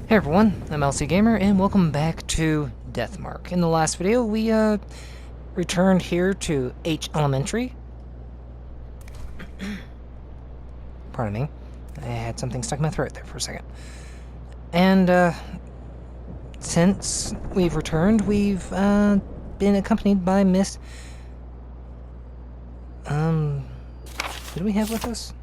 Hey everyone, I'm LC Gamer, and welcome back to Deathmark. In the last video, we returned here to H Elementary. Pardon me, I had something stuck in my throat there for a second. And since we've returned, we've been accompanied by Miss... who do we have with us?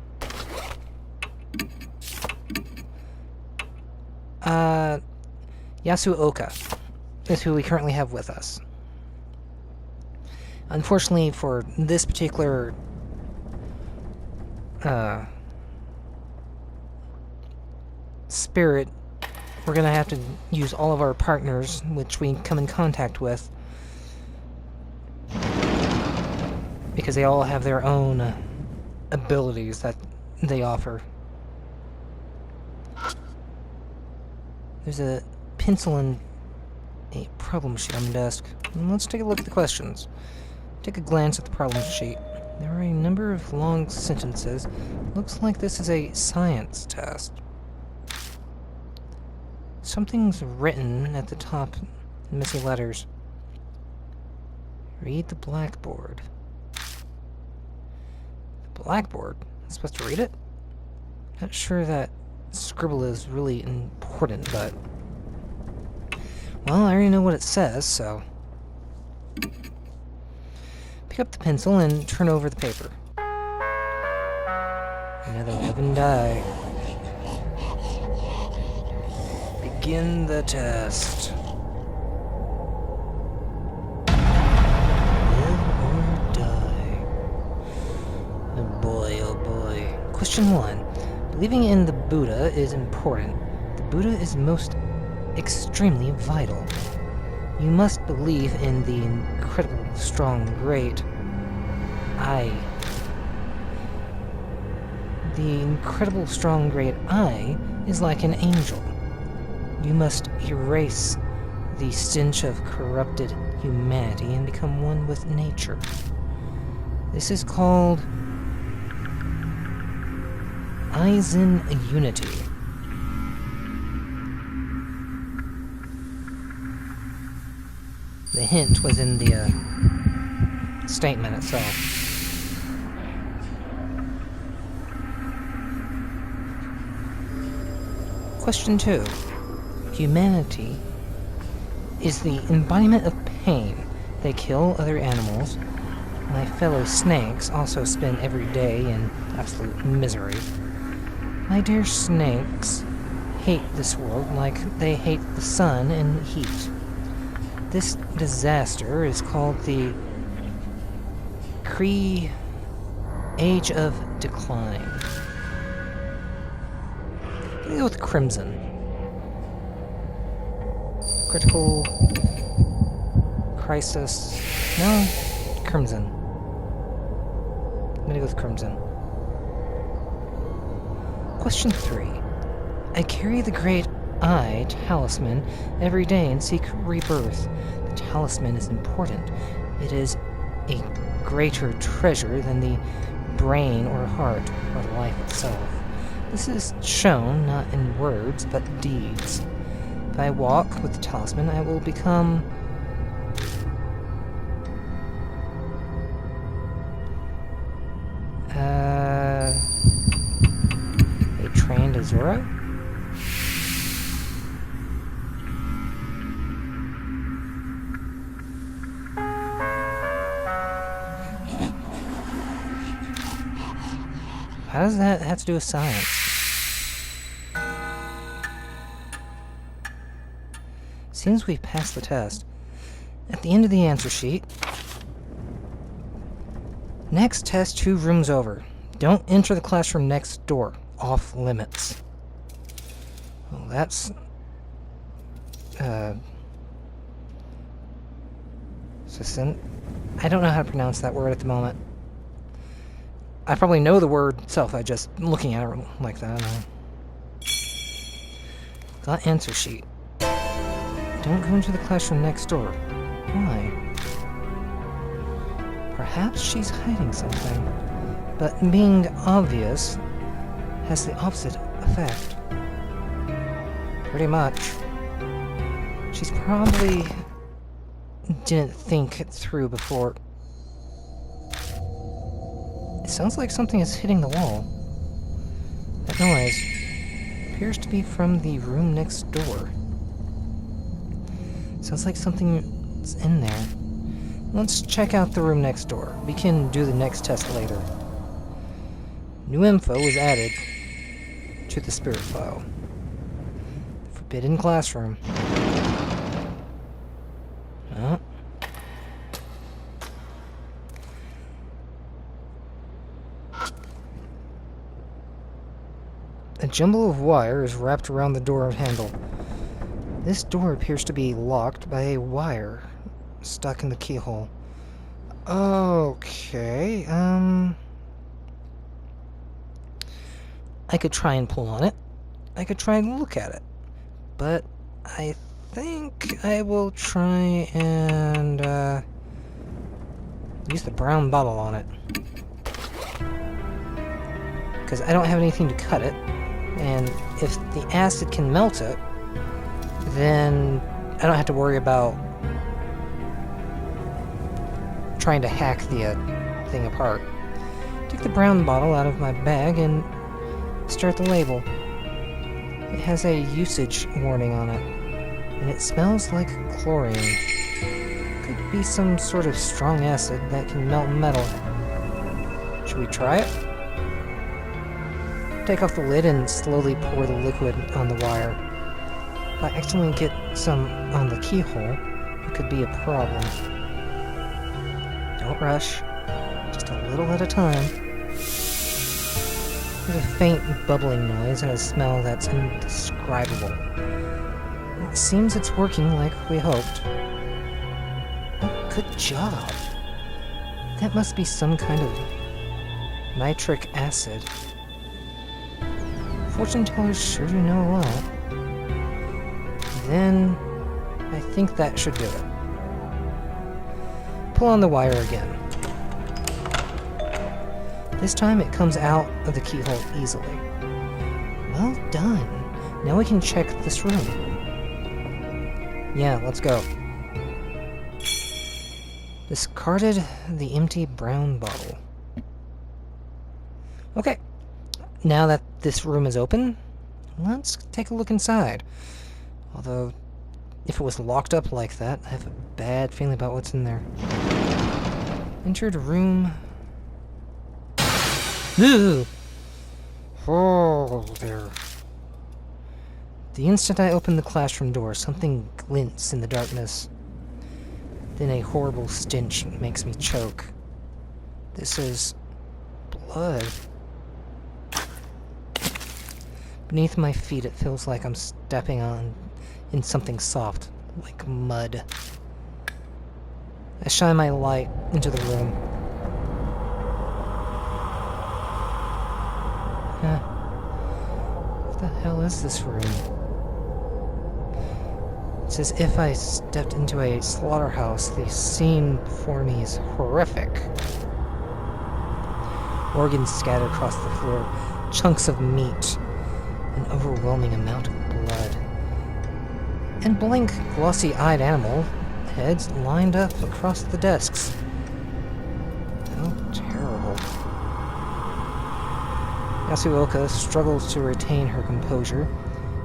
Yasuoka is who we currently have with us. Unfortunately, for this particular spirit, we're gonna have to use all of our partners, which we come in contact with, because they all have their own abilities that they offer. There's a pencil and a problem sheet on the desk. Let's take a look at the questions. Take a glance at the problem sheet. There are a number of long sentences. Looks like this is a science test. Something's written at the top in missing letters. Read the blackboard. The blackboard? I'm supposed to read it? Not sure that scribble is really important, but... well, I already know what it says, so... pick up the pencil and turn over the paper. Another live and die. Begin the test. Live or die. Oh boy, oh boy. Question 1. Believing in the Buddha is important. The Buddha is most extremely vital. You must believe in the incredible, strong, great I. The incredible, strong, great I is like an angel. You must erase the stench of corrupted humanity and become one with nature. This is called Aizen Unity. The hint was in the statement itself. Question 2. Humanity is the embodiment of pain. They kill other animals. My fellow snakes also spend every day in absolute misery. My dear snakes hate this world like they hate the sun and heat. This disaster is called the Kree Age of Decline. I'm gonna go with Crimson. Critical Crisis. No, Crimson. I'm gonna go with Crimson. Question 3. I carry the great I talisman every day and seek rebirth. The talisman is important. It is a greater treasure than the brain or heart or life itself. This is shown not in words but deeds. If I walk with the talisman, I will become a trained Azura? How does that have to do with science? Seems we've passed the test. At the end of the answer sheet, next test 2 rooms over. Don't enter the classroom next door. Off limits. Well, that's... I don't know how to pronounce that word at the moment. I probably know the word itself, I just looking at it like that. Got answer sheet. Don't go into the classroom next door. Why? Perhaps she's hiding something. But being obvious has the opposite effect. Pretty much. She's probably didn't think it through before. It sounds like something is hitting the wall. That noise appears to be from the room next door. Sounds like something's in there. Let's check out the room next door. We can do the next test later. New info was added to the spirit file. Forbidden classroom. Huh? A jumble of wire is wrapped around the door handle. This door appears to be locked by a wire stuck in the keyhole. Okay, I could try and pull on it. I could try and look at it. But I think I will try and use the brown bottle on it. Because I don't have anything to cut it. And if the acid can melt it, then I don't have to worry about trying to hack the thing apart. Take the brown bottle out of my bag and start the label. It has a usage warning on it, and it smells like chlorine. Could be some sort of strong acid that can melt metal. Should we try it? Take off the lid and slowly pour the liquid on the wire. If I accidentally get some on the keyhole, it could be a problem. Don't rush, just a little at a time. There's a faint bubbling noise and a smell that's indescribable. It seems it's working like we hoped. Oh, good job. That must be some kind of nitric acid. Fortune tellers sure do know a lot. Then, I think that should do it. Pull on the wire again. This time it comes out of the keyhole easily. Well done. Now we can check this room. Yeah, let's go. Discarded the empty brown bottle. Okay. Now that this room is open, let's take a look inside. Although, if it was locked up like that, I have a bad feeling about what's in there. Entered a room. Ooh! Oh, there. The instant I open the classroom door, something glints in the darkness. Then a horrible stench makes me choke. This is blood. Beneath my feet, it feels like I'm stepping in something soft, like mud. I shine my light into the room. What the hell is this room? It's as if I stepped into a slaughterhouse. The scene before me is horrific. Organs scattered across the floor, chunks of meat, an overwhelming amount of blood, and blank, glossy-eyed animal heads lined up across the desks. How terrible. Yasuoka struggles to retain her composure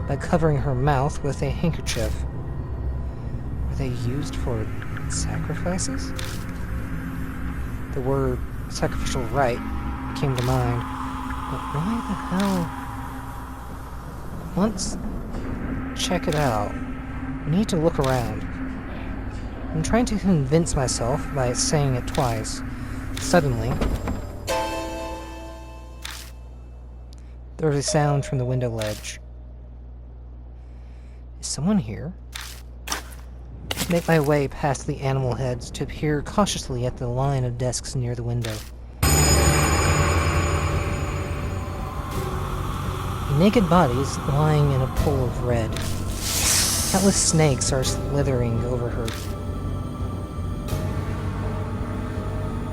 by covering her mouth with a handkerchief. Were they used for sacrifices? The word sacrificial rite came to mind, but why the hell? Let's check it out. We need to look around. I'm trying to convince myself by saying it twice. Suddenly, there was a sound from the window ledge. Is someone here? Make my way past the animal heads to peer cautiously at the line of desks near the window. Naked bodies lying in a pool of red. Countless snakes are slithering over her.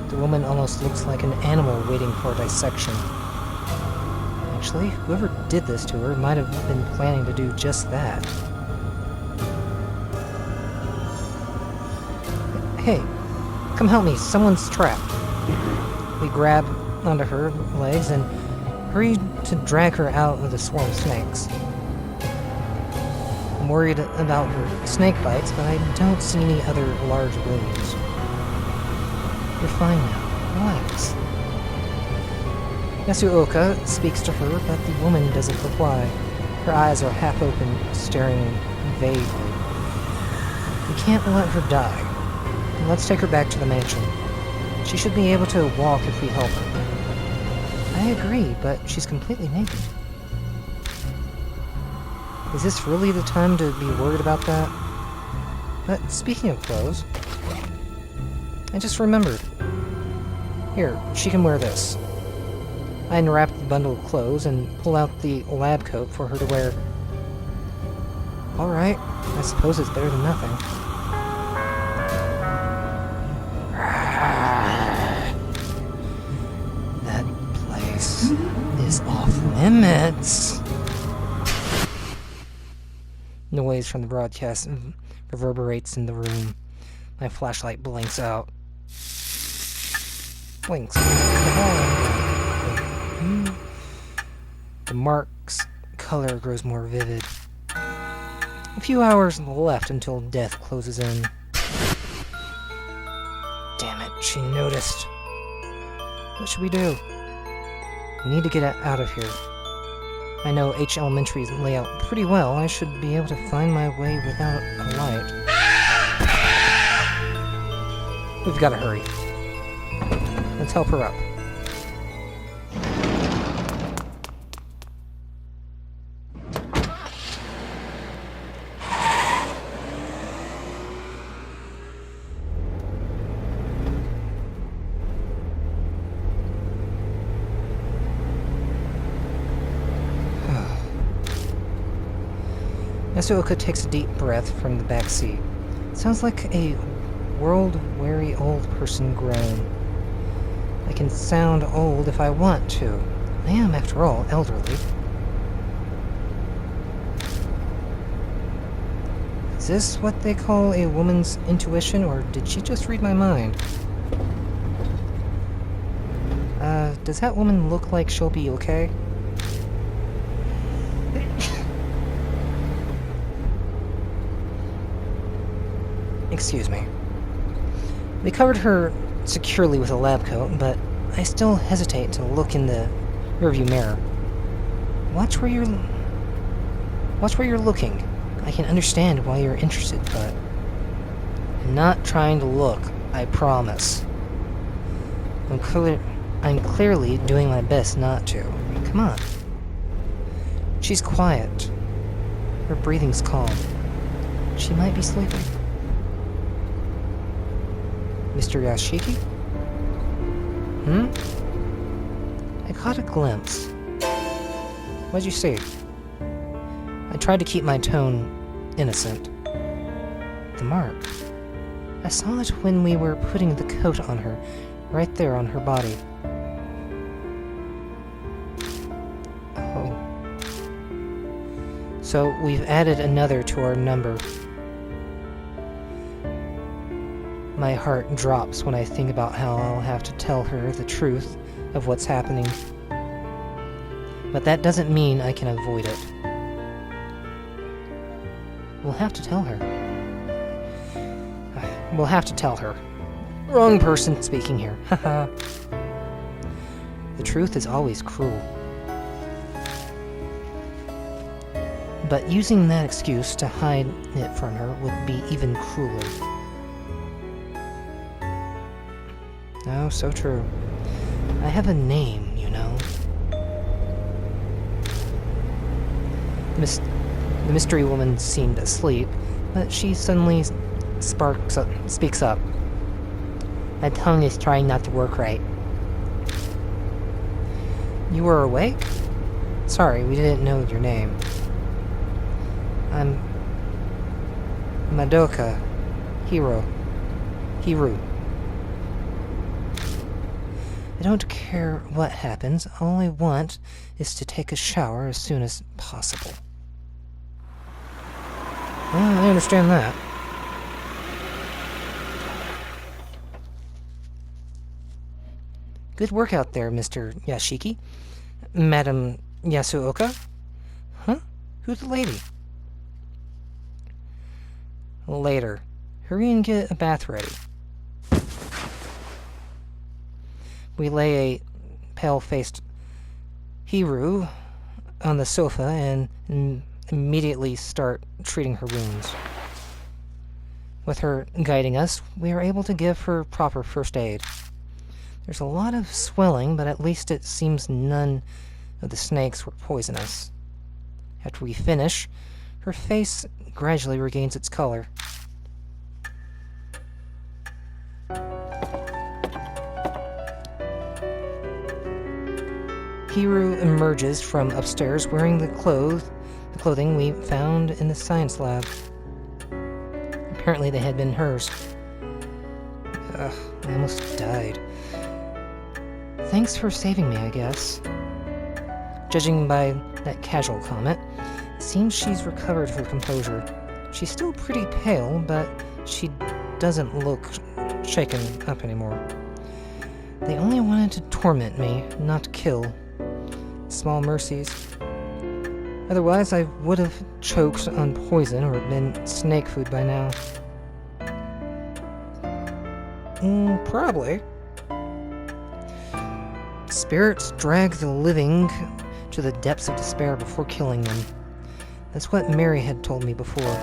The woman almost looks like an animal waiting for dissection. actually. Whoever did this to her might have been planning to do just that. Hey, come help me. Someone's trapped. We grab onto her legs and hurry to drag her out of the swarm of snakes. I'm worried about her snake bites, but I don't see any other large wounds. You're fine now. Relax. Yasuoka speaks to her, but the woman doesn't reply. Her eyes are half open, staring vaguely. We can't let her die. Let's take her back to the mansion. She should be able to walk if we help her. I agree, but she's completely naked. Is this really the time to be worried about that? But speaking of clothes, I just remembered. Here, she can wear this. I unwrap the bundle of clothes and pull out the lab coat for her to wear. Alright, I suppose it's better than nothing. That place is off limits. Noise from the broadcast reverberates in the room. My flashlight blinks out. Blinks. The mark's color grows more vivid. A few hours left until death closes in. Damn it, she noticed. What should we do? We need to get out of here. I know H Elementary's layout pretty well. I should be able to find my way without a light. We've got to hurry. Let's help her up. Yasuoka takes a deep breath from the back seat. Sounds like a world-weary old person groan. I can sound old if I want to. I am, after all, elderly. Is this what they call a woman's intuition, or did she just read my mind? Does that woman look like she'll be okay? Excuse me. They covered her securely with a lab coat, but I still hesitate to look in the rearview mirror. Watch where you're looking. I can understand why you're interested, but I'm not trying to look, I promise. I'm clearly doing my best not to. Come on. She's quiet. Her breathing's calm. She might be sleeping. Mr. Yashiki? I caught a glimpse. What'd you see? I tried to keep my tone innocent. The mark. I saw it when we were putting the coat on her, right there on her body. Oh. So we've added another to our number. My heart drops when I think about how I'll have to tell her the truth of what's happening. But that doesn't mean I can avoid it. We'll have to tell her. We'll have to tell her. Wrong person speaking here. Haha. The truth is always cruel. But using that excuse to hide it from her would be even crueler. Oh, so true. I have a name, you know. The mystery woman seemed asleep, but she suddenly speaks up. My tongue is trying not to work right. You were awake? Sorry, we didn't know your name. I'm Madoka Hiru. I don't care what happens, all I want is to take a shower as soon as possible. Well, I understand that. Good work out there, Mr. Yashiki. Madam Yasuoka? Huh? Who's the lady? Later. Hurry and get a bath ready. We lay a pale-faced Hiru on the sofa and immediately start treating her wounds. With her guiding us, we are able to give her proper first aid. There's a lot of swelling, but at least it seems none of the snakes were poisonous. After we finish, her face gradually regains its color. Hiru emerges from upstairs wearing the clothing we found in the science lab. Apparently they had been hers. Ugh, I almost died. Thanks for saving me, I guess. Judging by that casual comment, it seems she's recovered her composure. She's still pretty pale, but she doesn't look shaken up anymore. They only wanted to torment me, not kill. Small mercies. Otherwise, I would have choked on poison or been snake food by now. Probably. Spirits drag the living to the depths of despair before killing them. That's what Mary had told me before.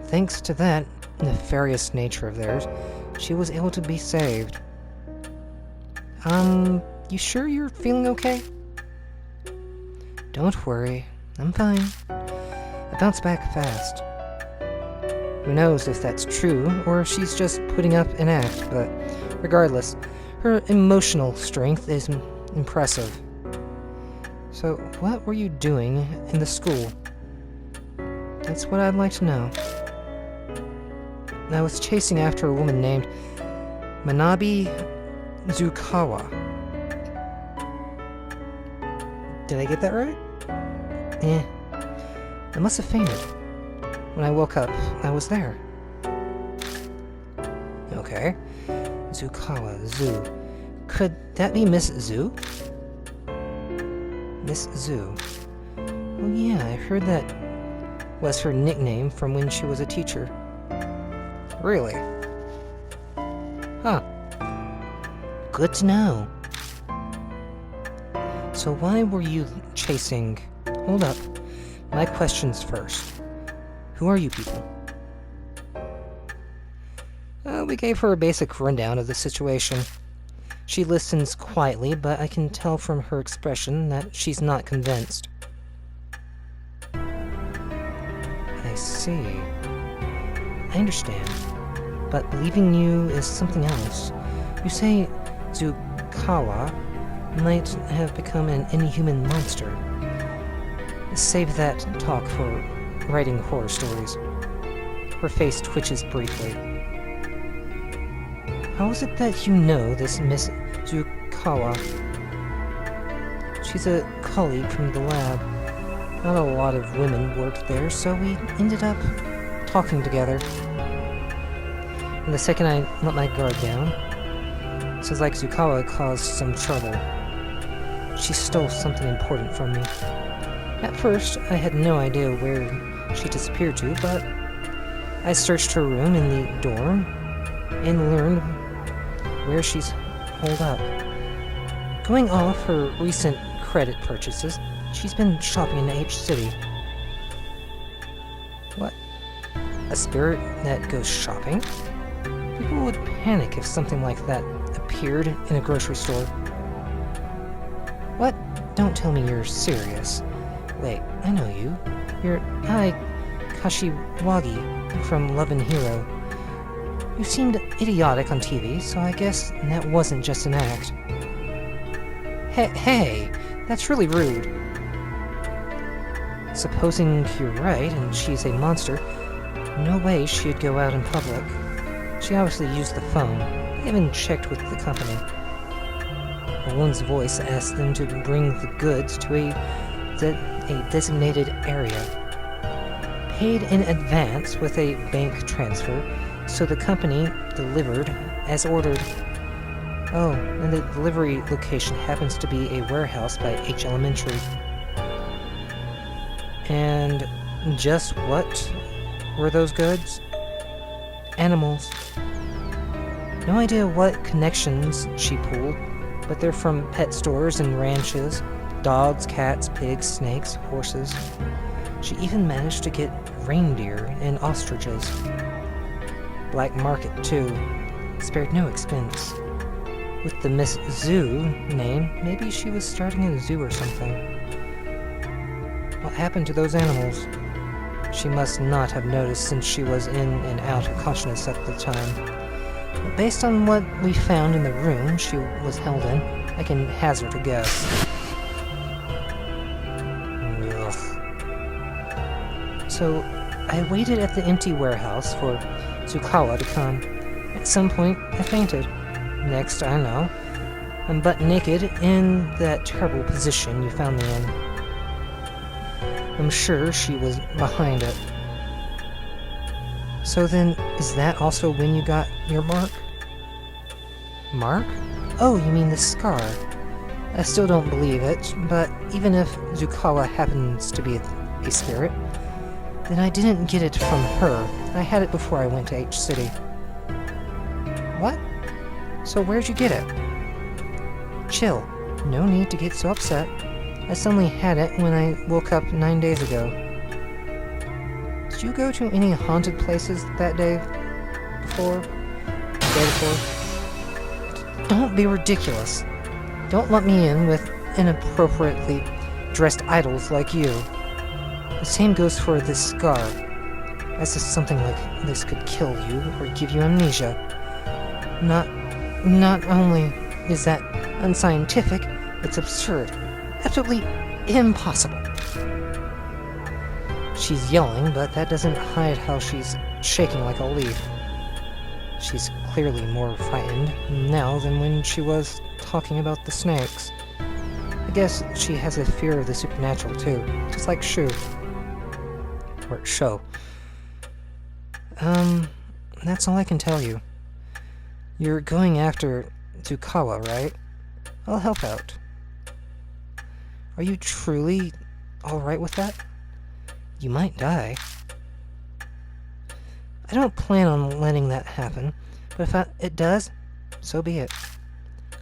Thanks to that nefarious nature of theirs, she was able to be saved. You sure you're feeling okay? Don't worry, I'm fine. I bounce back fast. Who knows if that's true, or if she's just putting up an act, but regardless, her emotional strength is impressive. So, what were you doing in the school? That's what I'd like to know. I was chasing after a woman named Manabi Zukawa. Did I get that right? I must have fainted. When I woke up, I was there. Okay. Zukawa, Zu. Could that be Miss Zu? Miss Zu. Oh yeah, I heard that was her nickname from when she was a teacher. Really? Huh. Good to know. So why were you chasing... Hold up. My questions first. Who are you people? We gave her a basic rundown of the situation. She listens quietly, but I can tell from her expression that she's not convinced. I see. I understand. But believing you is something else. You say Zukawa might have become an inhuman monster. Save that talk for writing horror stories. Her face twitches briefly. How is it that you know this Miss Zukawa? She's a colleague from the lab. Not a lot of women worked there, so we ended up talking together. And the second I let my guard down, it sounds like Zukawa caused some trouble. She stole something important from me. At first, I had no idea where she disappeared to, but I searched her room in the dorm and learned where she's holed up. Going off her recent credit purchases, she's been shopping in H City. What? A spirit that goes shopping? People would panic if something like that appeared in a grocery store. What? Don't tell me you're serious. Wait, I know you. You're Ai Kashiwagi from Love and Hero. You seemed idiotic on TV, so I guess that wasn't just an act. Hey, that's really rude. Supposing you're right and she's a monster, no way she'd go out in public. She obviously used the phone. I even checked with the company. A woman's voice asked them to bring the goods to a designated area. Paid in advance with a bank transfer, so the company delivered as ordered. Oh, and the delivery location happens to be a warehouse by H Elementary. And just what were those goods? Animals. No idea what connections she pulled, but they're from pet stores and ranches. Dogs, cats, pigs, snakes, horses. She even managed to get reindeer and ostriches. Black market, too. Spared no expense. With the Miss Zoo name, maybe she was starting a zoo or something. What happened to those animals? She must not have noticed since she was in and out of consciousness at the time. But based on what we found in the room she was held in, I can hazard a guess. So, I waited at the empty warehouse for Tsukawa to come. At some point, I fainted. Next, I know, I'm butt naked in that terrible position you found me in. I'm sure she was behind it. So then, is that also when you got your mark? Mark? Oh, you mean the scar. I still don't believe it, but even if Tsukawa happens to be a spirit, then I didn't get it from her. I had it before I went to H-City. What? So where'd you get it? Chill. No need to get so upset. I suddenly had it when I woke up 9 days ago. Did you go to any haunted places that day? Before? The day before? Don't be ridiculous. Don't let me in with inappropriately dressed idols like you. The same goes for this scar. As if something like this could kill you or give you amnesia. Not only is that unscientific, it's absurd. Absolutely impossible. She's yelling, but that doesn't hide how she's shaking like a leaf. She's clearly more frightened now than when she was talking about the snakes. I guess she has a fear of the supernatural too, just like Shu. Or Sho. That's all I can tell you. You're going after Tsukawa, right? I'll help out. Are you truly alright with that? You might die. I don't plan on letting that happen, but if it does, so be it.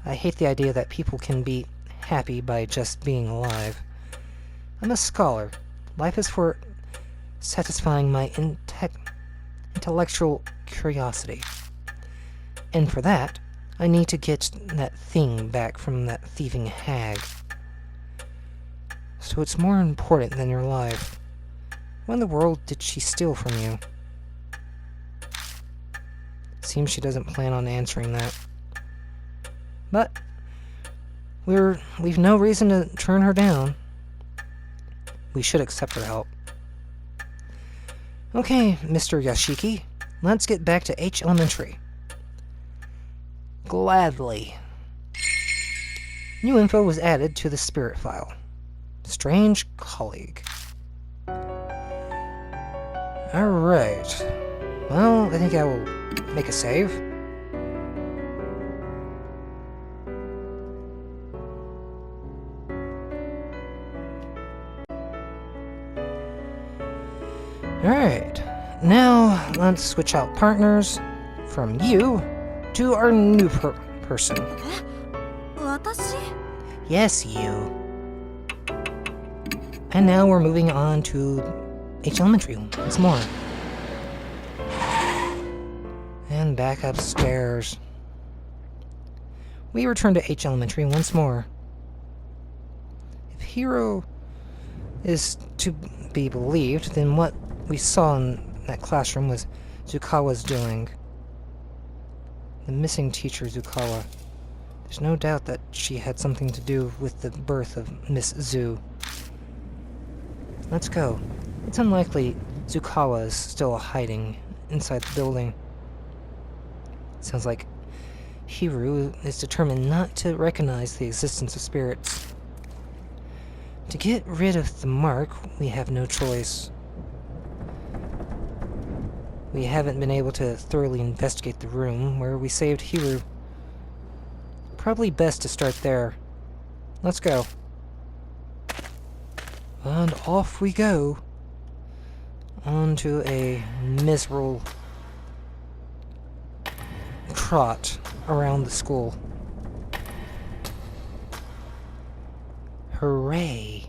I hate the idea that people can be happy by just being alive. I'm a scholar. Life is for satisfying my intellectual curiosity. And for that, I need to get that thing back from that thieving hag. So it's more important than your life. What in the world did she steal from you? Seems she doesn't plan on answering that. But we've no reason to turn her down. We should accept her help. Okay, Mr. Yashiki, let's get back to H Elementary. Gladly. New info was added to the spirit file. Strange colleague. Alright. Well, I think I will make a save. Alright. Now, let's switch out partners from you to our new person. Yes, you. And now we're moving on to H Elementary once more. And back upstairs. We return to H Elementary once more. If Hiro is to be believed, then what we saw in that classroom was Tsukawa's doing. The missing teacher, Tsukawa. There's no doubt that she had something to do with the birth of Miss Zoo. Let's go. It's unlikely Tsukawa is still hiding inside the building. Sounds like Hiru is determined not to recognize the existence of spirits. To get rid of the mark, we have no choice. We haven't been able to thoroughly investigate the room where we saved Hiru. Probably best to start there. Let's go. And off we go. Onto a miserable trot around the school. Hooray!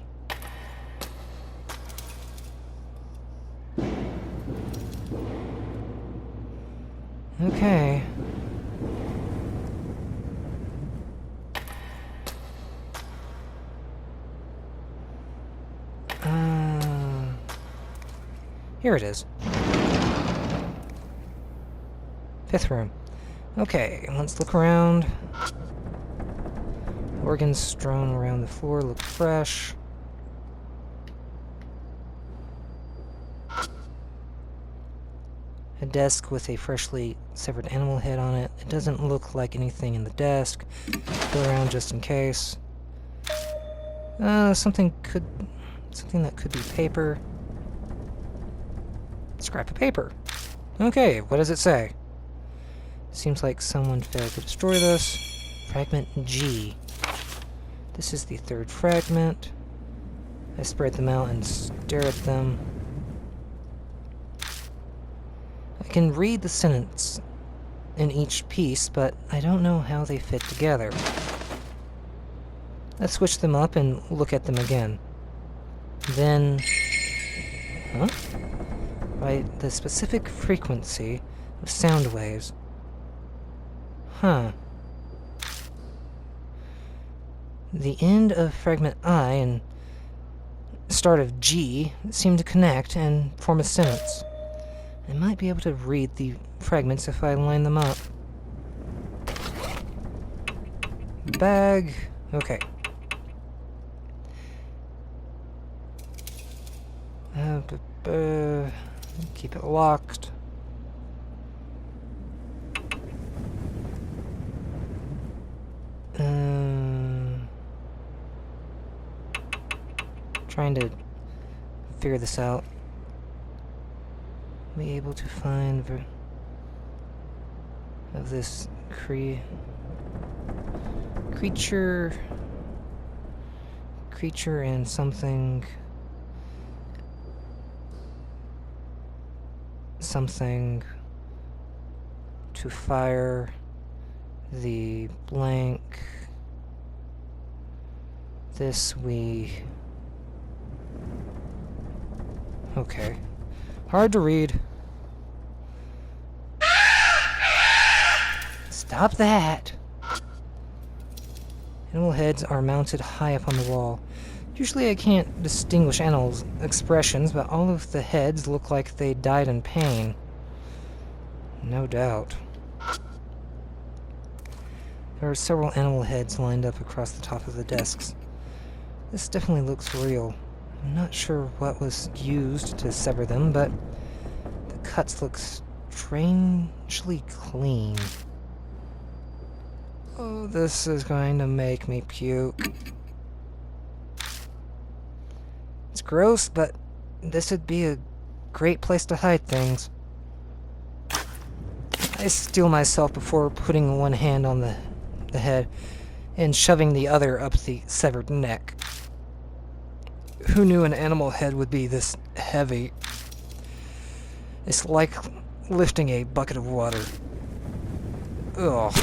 Okay. Here it is. 5th room. Okay, let's look around. Organs strewn around the floor look fresh. A desk with a freshly severed animal head on it. It doesn't look like anything in the desk. Go around just in case. Something that could be paper. Scrap of paper. Okay, what does it say? Seems like someone failed to destroy this. Fragment G. This is the 3rd fragment. I spread them out and stare at them. I can read the sentence in each piece, but I don't know how they fit together. Let's switch them up and look at them again. Then... Huh? By the specific frequency of sound waves. Huh. The end of fragment I and start of G seem to connect and form a sentence. I might be able to read the fragments if I line them up. Bag. Okay. Keep it locked. Trying to figure this out. Be able to find of this creature and something to fire the blank. This we... Okay. Hard to read. Stop that! Animal heads are mounted high up on the wall. Usually I can't distinguish animals' expressions, but all of the heads look like they died in pain. No doubt. There are several animal heads lined up across the top of the desks. This definitely looks real. I'm not sure what was used to sever them, but the cuts look strangely clean. Oh, this is going to make me puke. It's gross, but this would be a great place to hide things. I steel myself before putting one hand on the head and shoving the other up the severed neck. Who knew an animal head would be this heavy? It's like lifting a bucket of water. Ugh.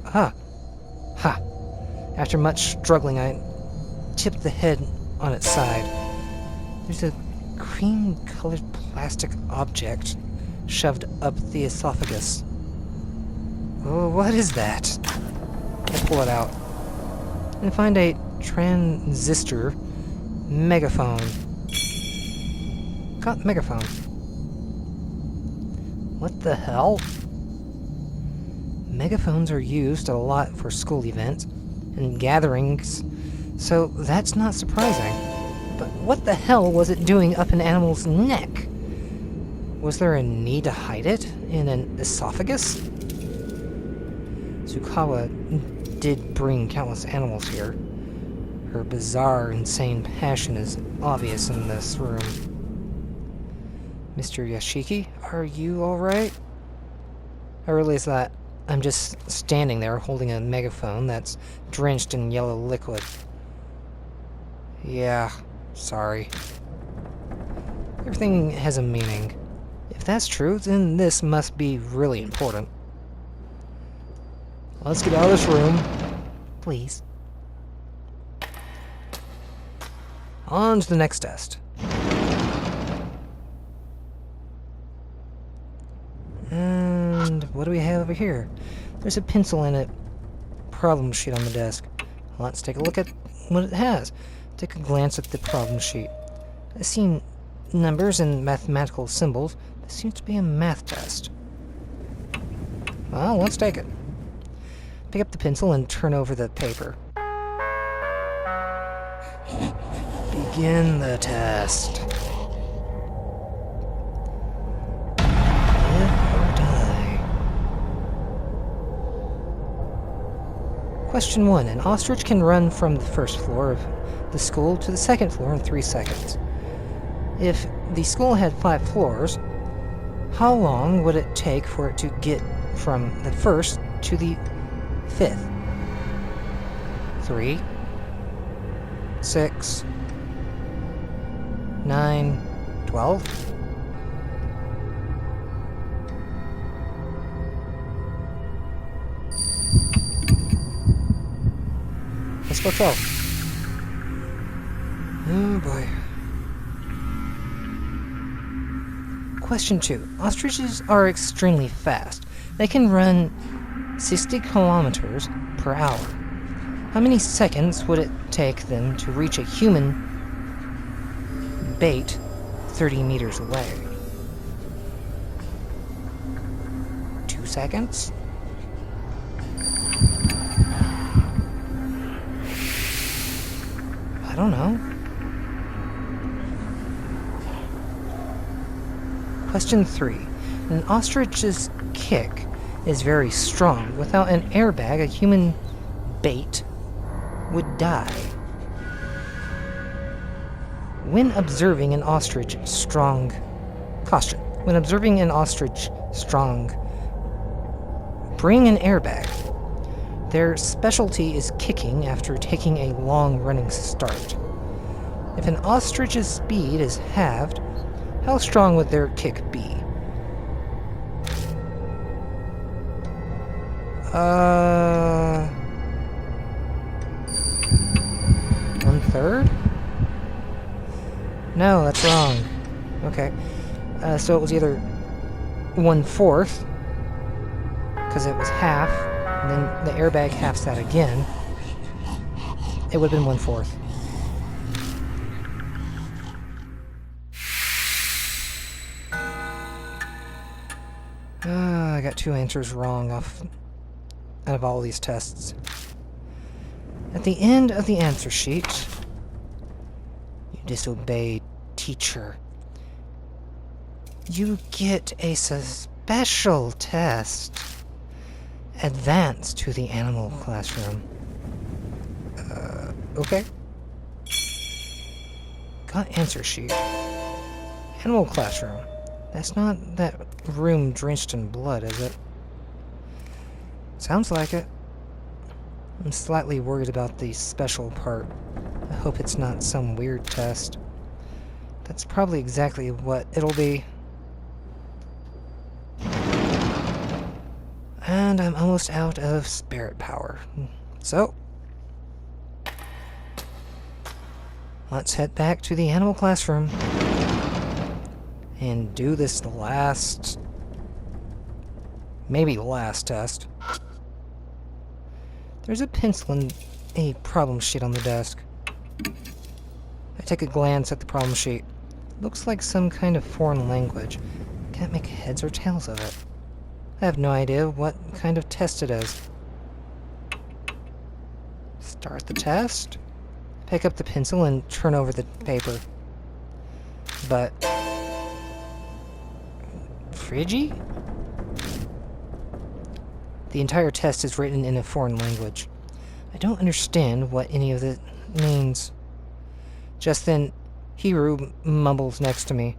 Ha! Ha! After much struggling, I tipped the head on its side. There's a cream-colored plastic object shoved up the esophagus. Oh, what is that? I pull it out and find a transistor megaphone. Got megaphone. What the hell? Megaphones are used a lot for school events and gatherings, so that's not surprising. But what the hell was it doing up an animal's neck? Was there a need to hide it in an esophagus? Tsukawa did bring countless animals here. Her bizarre, insane passion is obvious in this room. Mr. Yashiki, are you alright? I realize that I'm just standing there holding a megaphone that's drenched in yellow liquid. Yeah, sorry. Everything has a meaning. If that's true, then this must be really important. Let's get out of this room. Please. On to the next test. And what do we have over here? There's a pencil and a problem sheet on the desk. Let's take a look at what it has. Take a glance at the problem sheet. I see numbers and mathematical symbols. This seems to be a math test. Well, let's take it. Pick up the pencil and turn over the paper. Begin the test. Live or die. Question 1. An ostrich can run from the first floor of the school to the second floor in 3 seconds. If the school had 5 floors, how long would it take for it to get from the first to the 5th? 3, 6, 9, 12? Let's go 12. Oh boy. Question 2. Ostriches are extremely fast. They can run 60 kilometers per hour. How many seconds would it take them to reach a human bait 30 meters away? 2 seconds? I don't know. Question 3. An ostrich's kick is very strong. Without an airbag, a human bait would die. When observing an ostrich strong... Caution. When observing an ostrich strong, bring an airbag. Their specialty is kicking after taking a long running start. If an ostrich's speed is halved, how strong would their kick be? 1/3? No, that's wrong. Okay. So it was either 1/4, because it was half, and then the airbag halves that again. It would have been 1/4. I got 2 answers wrong out of all these tests. At the end of the answer sheet, you disobeyed teacher. You get a special test. Advance to the animal classroom. Okay. Got answer sheet. Animal classroom. That's not that room drenched in blood, is it? Sounds like it. I'm slightly worried about the special part. I hope it's not some weird test. That's probably exactly what it'll be. And I'm almost out of spirit power. So, let's head back to the animal classroom and do this last, maybe last test. There's a pencil and a problem sheet on the desk. I take a glance at the problem sheet. Looks like some kind of foreign language. Can't make heads or tails of it. I have no idea what kind of test it is. Start the test. Pick up the pencil and turn over the paper. But... Friggy? The entire test is written in a foreign language. I don't understand what any of it means. Just then, Hiru mumbles next to me.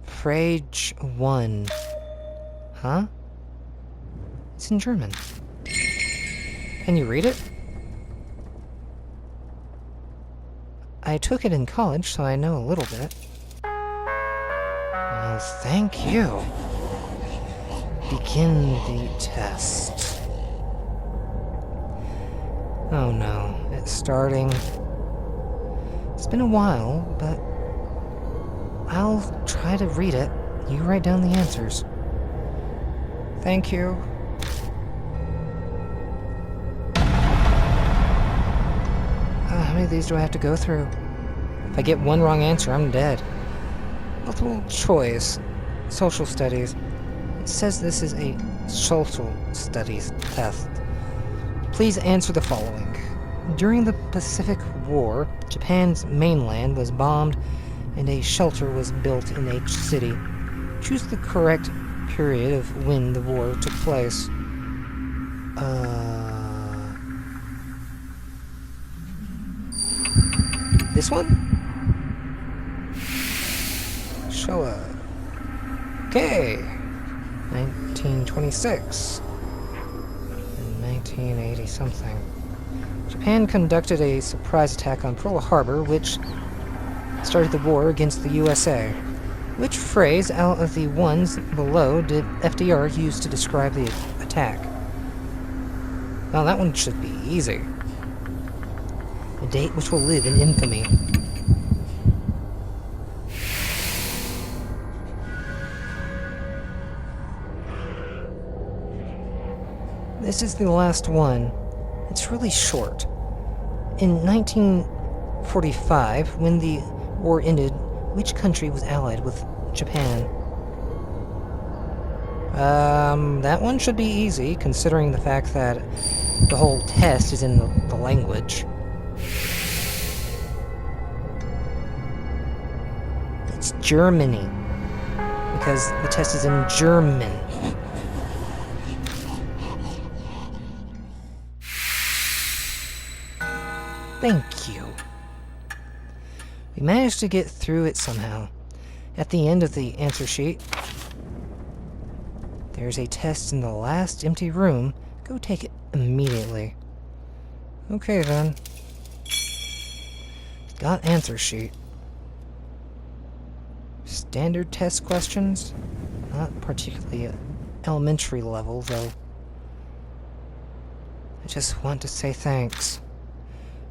Frage 1. Huh? It's in German. Can you read it? I took it in college, so I know a little bit. Oh, thank you. Begin the test. Oh no, it's starting. It's been a while, but I'll try to read it. You write down the answers. Thank you. How many of these do I have to go through? If I get one wrong answer, I'm dead. Multiple choice. Social studies. It says this is a social studies test. Please answer the following. During the Pacific War, Japan's mainland was bombed and a shelter was built in each city. Choose the correct period of when the war took place. This one? Showa. Okay. 1926. And 1980 something. Japan conducted a surprise attack on Pearl Harbor, which started the war against the USA. Which phrase out of the ones below did FDR use to describe the attack? Well, that one should be easy. A date which will live in infamy. This is the last one. It's really short. In 1945, when the war ended, which country was allied with Japan? That one should be easy, considering the fact that the whole test is in the language. It's Germany, because the test is in German. Thank you. We managed to get through it somehow. At the end of the answer sheet, there's a test in the last empty room. Go take it immediately. Okay then. Got answer sheet. Standard test questions? Not particularly at elementary level, though. I just want to say thanks.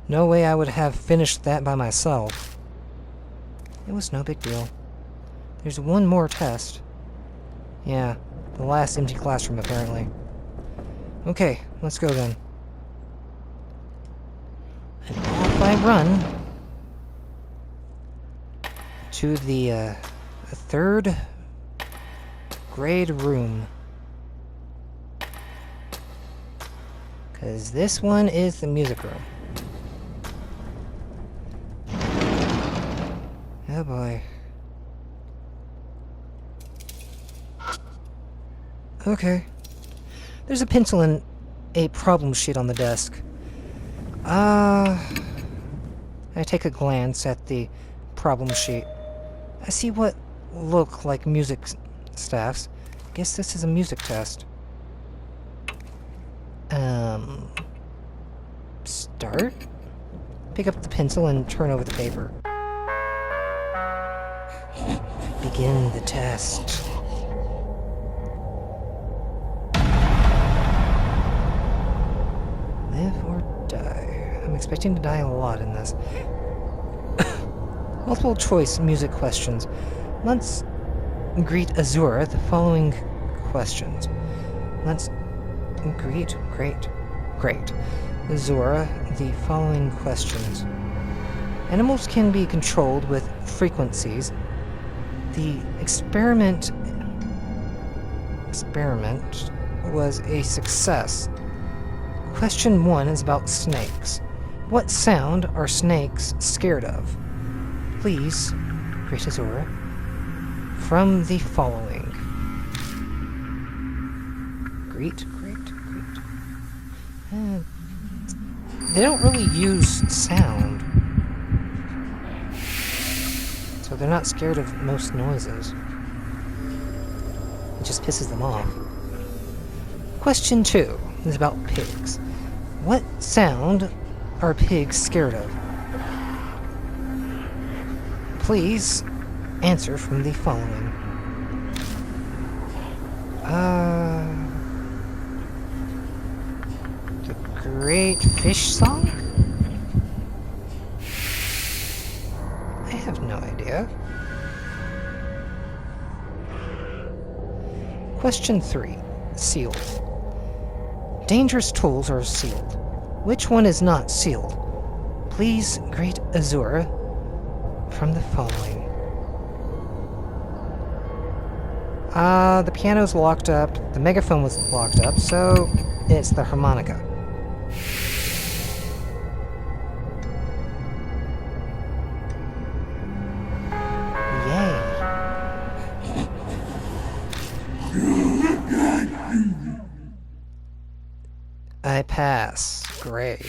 No way I would have finished that by myself. It was no big deal. There's one more test. Yeah, the last empty classroom, apparently. Okay, let's go then. And off I run to the third grade room. 'Cause this one is the music room. Oh boy. Okay. There's a pencil and a problem sheet on the desk. I take a glance at the problem sheet. I see what look like music staffs. Guess this is a music test. Start? Pick up the pencil and turn over the paper. Begin the test. Live or die? I'm expecting to die a lot in this. Multiple choice music questions. Let's greet Azura the following questions. Let's greet Azura the following questions. Animals can be controlled with frequencies. The experiment was a success. Question 1 is about snakes. What sound are snakes scared of? Please, great Azura, from the following. Great. They don't really use sound, so they're not scared of most noises. It just pisses them off. Question 2 is about pigs. What sound are pigs scared of? Please answer from the following. The Great Fish Song? I have no idea. Question 3. Sealed. Dangerous tools are sealed. Which one is not sealed? Please, Great Azura, from the following. The piano's locked up, the megaphone was locked up, so it's the harmonica. Yay. I pass. Great.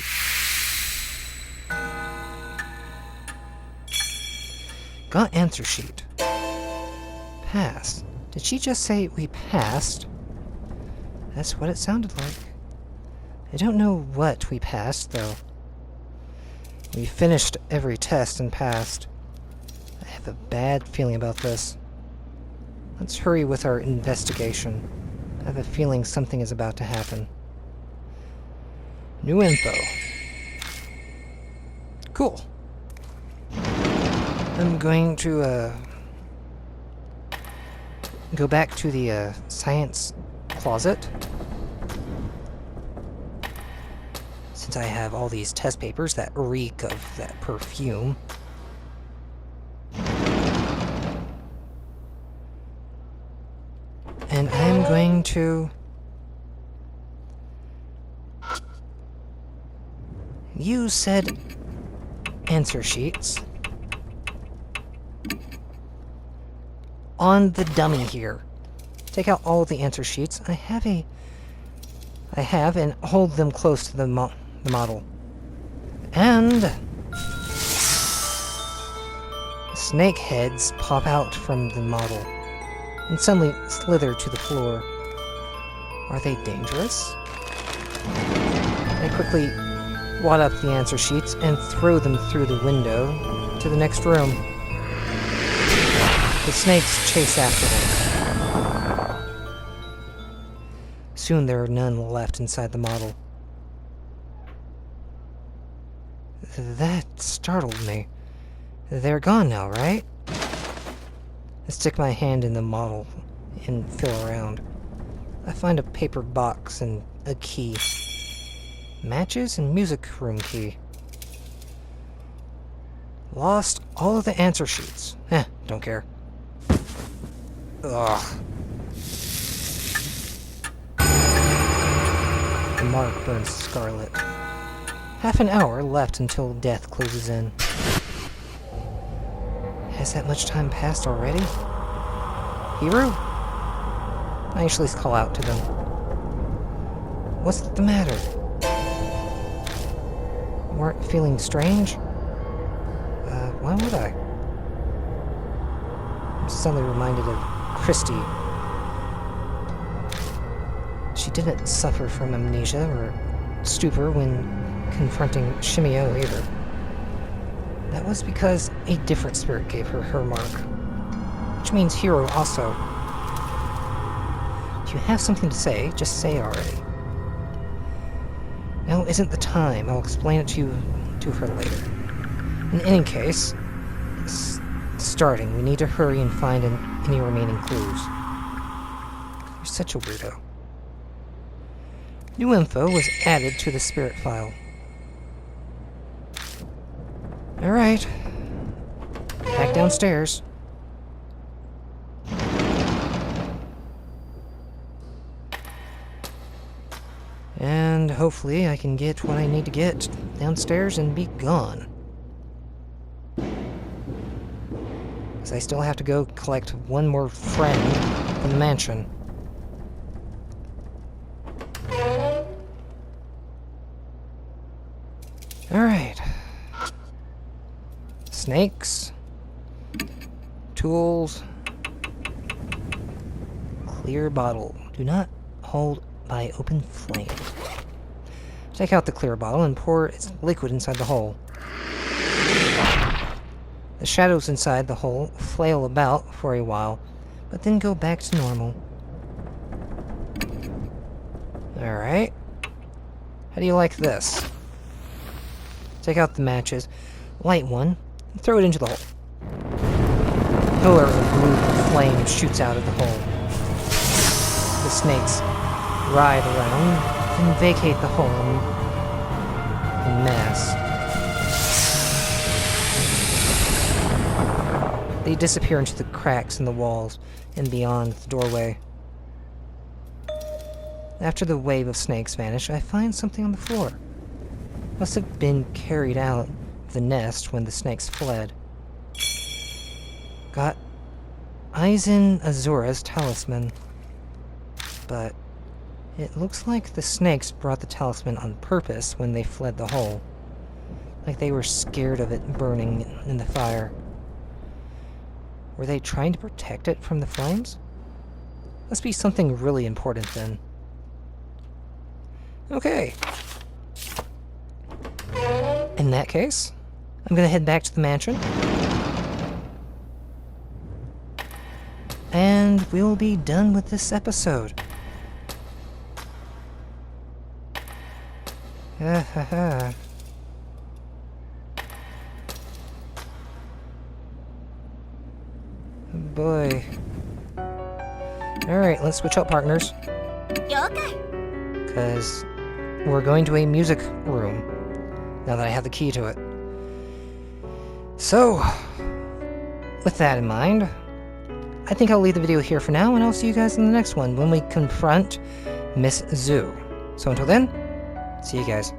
Got answer sheet. Pass. Did she just say we passed? That's what it sounded like. I don't know what we passed, though. We finished every test and passed. I have a bad feeling about this. Let's hurry with our investigation. I have a feeling something is about to happen. New info. Cool. I'm going to, go back to the, science closet. Since I have all these test papers that reek of that perfume. And I'm going to use said answer sheets on the dummy here. Take out all the answer sheets. I have and hold them close to the model. And snake heads pop out from the model and suddenly slither to the floor. Are they dangerous? I quickly wad up the answer sheets and throw them through the window to the next room. The snakes chase after them. Soon there are none left inside the model. That startled me. They're gone now, right? I stick my hand in the model and feel around. I find a paper box and a key. Matches and music room key. Lost all of the answer sheets. Don't care. Ugh. The mark burns scarlet. Half an hour left until death closes in. Has that much time passed already? Hero? I usually call out to them. What's the matter? Weren't feeling strange? Why would I? I'm suddenly reminded of Christy. She didn't suffer from amnesia or stupor when confronting Shimio either. That was because a different spirit gave her her mark. Which means Hero also. If you have something to say, just say already. Now isn't the time. I'll explain it to her later. In any case, it's starting. We need to hurry and find any remaining clues. You're such a weirdo. New info was added to the spirit file. Alright. Back downstairs. And hopefully I can get what I need to get downstairs and be gone. Because I still have to go collect one more friend from the mansion. Snakes. Tools. Clear bottle. Do not hold by open flame. Take out the clear bottle and pour its liquid inside the hole. The shadows inside the hole flail about for a while, but then go back to normal. Alright. How do you like this? Take out the matches, light one, and throw it into the hole. A pillar of blue flame shoots out of the hole. The snakes writhe around and vacate the hole in mass. They disappear into the cracks in the walls and beyond the doorway. After the wave of snakes vanish, I find something on the floor. Must have been carried out of the nest when the snakes fled. Got Aizen Azura's talisman. But it looks like the snakes brought the talisman on purpose when they fled the hole. Like they were scared of it burning in the fire. Were they trying to protect it from the flames? Must be something really important then. Okay. In that case, I'm gonna head back to the mansion. And we'll be done with this episode. Boy. Alright, let's switch up partners. Because we're going to a music room, now that I have the key to it. So, with that in mind, I think I'll leave the video here for now, and I'll see you guys in the next one when we confront Miss Zoo. So until then, see you guys.